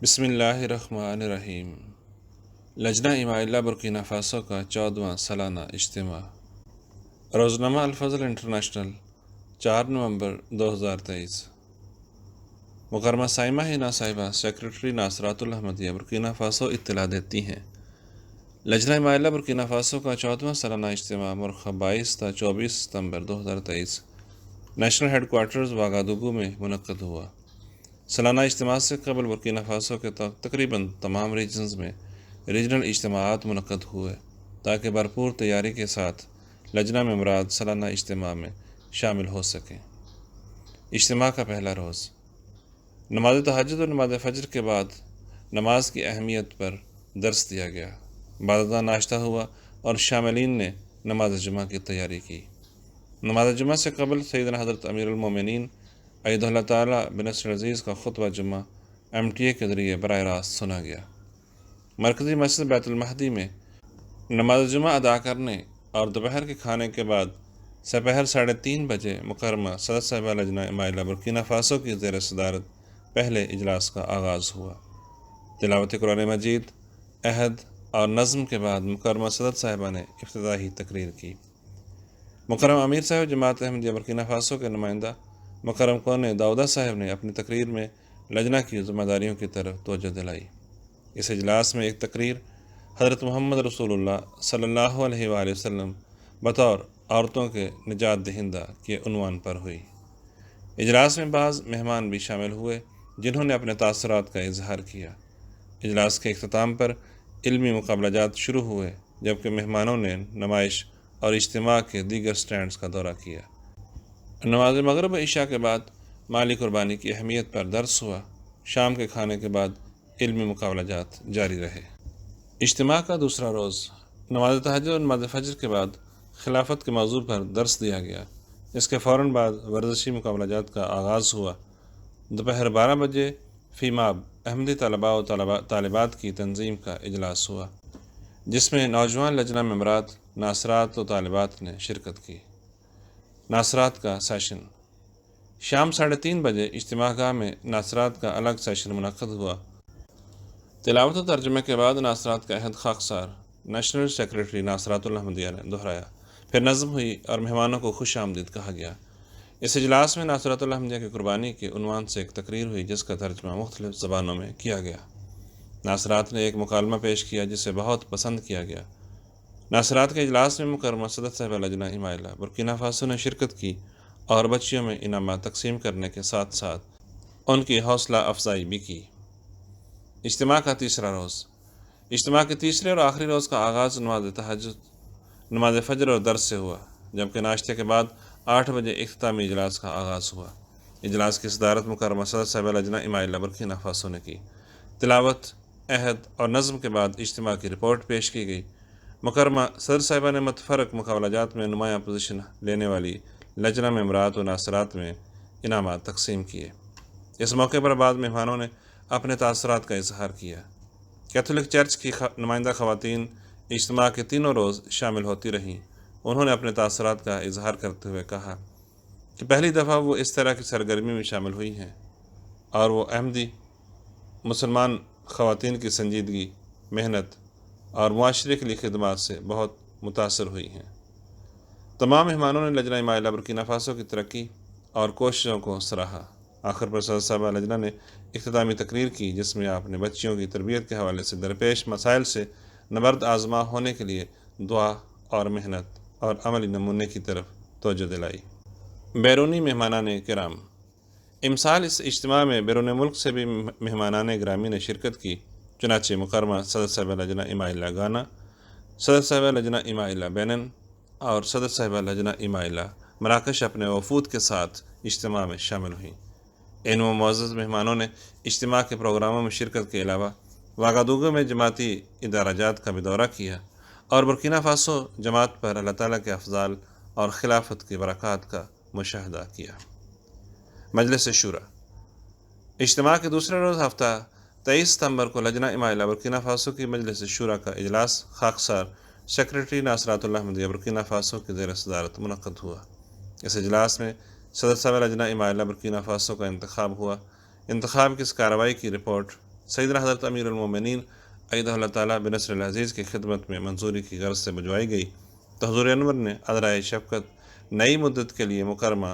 بسم اللہ الرحمن الرحیم۔ لجنہ امائلہ برکینا فاسو کا 14واں سالانہ اجتماع۔ روزنامہ الفضل انٹرنیشنل 4 نومبر 2023۔ مکرمہ سائمہ ہینا صاحبہ سیکرٹری ناصرات الحمدیہ برکینا فاسو اطلاع دیتی ہیں۔ لجنہ امائلہ برکینا فاسو کا 14واں سالانہ اجتماع مرخہ 22 تا 24 ستمبر 2023 نیشنل ہیڈ کوارٹرز واگادوگو میں منعقد ہوا۔ سالانہ اجتماع سے قبل برکینا فاسو کے تقریباً تمام ریجنز میں ریجنل اجتماعات منعقد ہوئے تاکہ بھرپور تیاری کے ساتھ لجنہ ممبران سالانہ اجتماع میں شامل ہو سکیں۔ اجتماع کا پہلا روز نماز تہجد اور نماز فجر کے بعد نماز کی اہمیت پر درس دیا گیا۔ بعد ازاں ناشتہ ہوا اور شاملین نے نماز جمعہ کی تیاری کی۔ نماز جمعہ سے قبل سیدنا حضرت امیر المومنین ایدہ اللہ تعالیٰ بنصر عزیز کا خطبہ جمعہ MTA کے ذریعے براہ راست سنا گیا۔ مرکزی مسجد بیت المہدی میں نماز جمعہ ادا کرنے اور دوپہر کے کھانے کے بعد سپہر 3:30 بجے مکرمہ صدر صاحبہ لجنہ امائلہ برکینا فاسو کی زیر صدارت پہلے اجلاس کا آغاز ہوا۔ تلاوت قرآن مجید، عہد اور نظم کے بعد مکرمہ صدر صاحبہ نے افتتاحی تقریر کی۔ مکرم امیر صاحب جماعت احمدیہ برکینا فاسو کے نمائندہ مکرم کون داؤدہ صاحب نے اپنی تقریر میں لجنہ کی ذمہ داریوں کی طرف توجہ دلائی۔ اس اجلاس میں ایک تقریر حضرت محمد رسول اللہ صلی اللہ علیہ وآلہ وسلم بطور عورتوں کے نجات دہندہ کے عنوان پر ہوئی۔ اجلاس میں بعض مہمان بھی شامل ہوئے جنہوں نے اپنے تاثرات کا اظہار کیا۔ اجلاس کے اختتام پر علمی مقابلہ جات شروع ہوئے جبکہ مہمانوں نے نمائش اور اجتماع کے دیگر سٹینڈز کا دورہ کیا۔ نماز مغرب و عشاء کے بعد مالی قربانی کی اہمیت پر درس ہوا۔ شام کے کھانے کے بعد علمی مقابلہ جات جاری رہے۔ اجتماع کا دوسرا روز نماز تہجد اور نماز فجر کے بعد خلافت کے موضوع پر درس دیا گیا۔ اس کے فوراً بعد ورزشی مقابلہ جات کا آغاز ہوا۔ دوپہر 12 بجے فیماب احمدی طلباء و طالبات کی تنظیم کا اجلاس ہوا جس میں نوجوان لجنہ ممبرات ناصرات و طالبات نے شرکت کی۔ ناصرات کا سیشن شام 3:30 بجے اجتماع گاہ میں ناصرات کا الگ سیشن منعقد ہوا۔ تلاوت و ترجمے کے بعد ناصرات کا عہد خاکسار نیشنل سیکرٹری ناصرات الحمدیہ نے دہرایا، پھر نظم ہوئی اور مہمانوں کو خوش آمدید کہا گیا۔ اس اجلاس میں ناصرات الحمدیہ کی قربانی کے عنوان سے ایک تقریر ہوئی جس کا ترجمہ مختلف زبانوں میں کیا گیا۔ ناصرات نے ایک مکالمہ پیش کیا جسے بہت پسند کیا گیا۔ ناصرات کے اجلاس میں مکرمہ صدر صاحبہ لجنہ امائلہ برکینا فاسو نے شرکت کی اور بچیوں میں انعامات تقسیم کرنے کے ساتھ ساتھ ان کی حوصلہ افزائی بھی کی۔ اجتماع کا تیسرا روز اجتماع کے تیسرے اور آخری روز کا آغاز نماز تہجد، نماز فجر اور درس سے ہوا جبکہ ناشتے کے بعد 8 بجے اختتامی اجلاس کا آغاز ہوا۔ اجلاس کی صدارت مکرمہ صدر صاحبہ لجنہ امائلہ برکینا فاسو نے کی۔ تلاوت، عہد اور نظم کے بعد اجتماع کی رپورٹ پیش کی گئی۔ مکرمہ صدر صاحبہ نے متفرق مقابلہ جات میں نمایاں پوزیشن لینے والی لجنہ ممبرات و ناصرات میں انعامات تقسیم کیے۔ اس موقع پر بعض مہمانوں نے اپنے تاثرات کا اظہار کیا۔ کیتھولک چرچ کی نمائندہ خواتین اجتماع کے تینوں روز شامل ہوتی رہیں۔ انہوں نے اپنے تاثرات کا اظہار کرتے ہوئے کہا کہ پہلی دفعہ وہ اس طرح کی سرگرمی میں شامل ہوئی ہیں اور وہ احمدی مسلمان خواتین کی سنجیدگی، محنت اور معاشرے کے لیے خدمات سے بہت متاثر ہوئی ہیں۔ تمام مہمانوں نے لجنہ امائلہ برکینا فاسو کی ترقی اور کوششوں کو سراہا۔ آخر پر صدر صاحبہ لجنہ نے اختتامی تقریر کی جس میں آپ نے بچیوں کی تربیت کے حوالے سے درپیش مسائل سے نبرد آزما ہونے کے لیے دعا اور محنت اور عملی نمونے کی طرف توجہ دلائی۔ بیرونی مہمانان کرام امسال اس اجتماع میں بیرون ملک سے بھی مہمانان گرامی نے شرکت کی، چنانچہ مکرمہ صدر صاحبہ لجنہ امائلہ گانا، صدر صاحبہ لجنہ امائلہ بینن اور صدر صاحبہ لجنہ امائلہ مراکش اپنے وفود کے ساتھ اجتماع میں شامل ہوئیں۔ ان معزز مہمانوں نے اجتماع کے پروگراموں میں شرکت کے علاوہ واگادوگو میں جماعتی ادارہ جات کا بھی دورہ کیا اور برکینا فاسو جماعت پر اللہ تعالیٰ کے افضال اور خلافت کی برکات کا مشاہدہ کیا۔ مجلس شورا اجتماع کے دوسرے روز ہفتہ 23 ستمبر کو لجنہ امائلہ برکینا فاسو کی مجلس شورا کا اجلاس خاکسار سیکرٹری ناصرات الحمدیہ برکینا فاسو کی زیر صدارت منعقد ہوا۔ اس اجلاس میں صدر صاحبہ لجنہ امائلہ برکینا فاسو کا انتخاب ہوا۔ انتخاب کی اس کارروائی کی رپورٹ سیدنا حضرت امیر المومنین ایدہ اللہ تعالیٰ بنصر العزیز کی خدمت میں منظوری کی غرض سے بھجوائی گئی تو حضور انور نے ادرائے شفقت نئی مدت کے لیے مکرمہ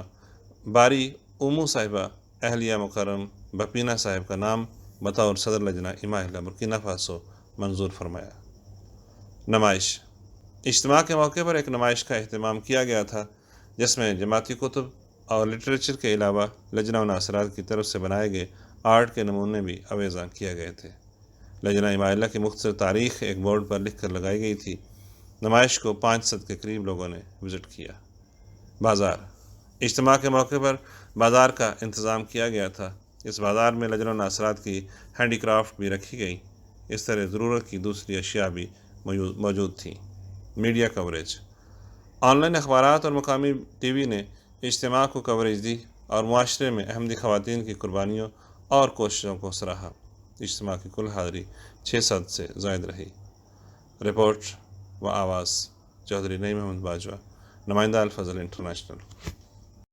باری اومو صاحبہ اہلیہ مکرم بپینہ صاحب کا نام بطور صدر لجنہ اماہلہ برکینا فاسو منظور فرمایا۔ نمائش۔ اجتماع کے موقع پر ایک نمائش کا اہتمام کیا گیا تھا جس میں جماعتی کتب اور لٹریچر کے علاوہ لجنہ مناصرات کی طرف سے بنائے گئے آرٹ کے نمونے بھی اویزاں کیے گئے تھے۔ لجنہ اماہلہ کی مختصر تاریخ ایک بورڈ پر لکھ کر لگائی گئی تھی۔ نمائش کو 500 کے قریب لوگوں نے وزٹ کیا۔ بازار۔ اجتماع کے موقع پر بازار کا انتظام کیا گیا تھا۔ اس بازار میں لجنہ مناصرات کی ہینڈی کرافٹ بھی رکھی گئی۔ اس طرح ضرورت کی دوسری اشیاء بھی موجود تھیں۔ Media coverage. آن لائن اخبارات اور مقامی ٹی وی نے اجتماع کو کوریج دی اور معاشرے میں احمدی خواتین کی قربانیوں اور کوششوں کو سراہا۔ اجتماع کی کل حاضری 600 سے زائد رہی۔ رپورٹ و آواز چودھری نعیم احمد باجوہ، نمائندہ الفضل انٹرنیشنل۔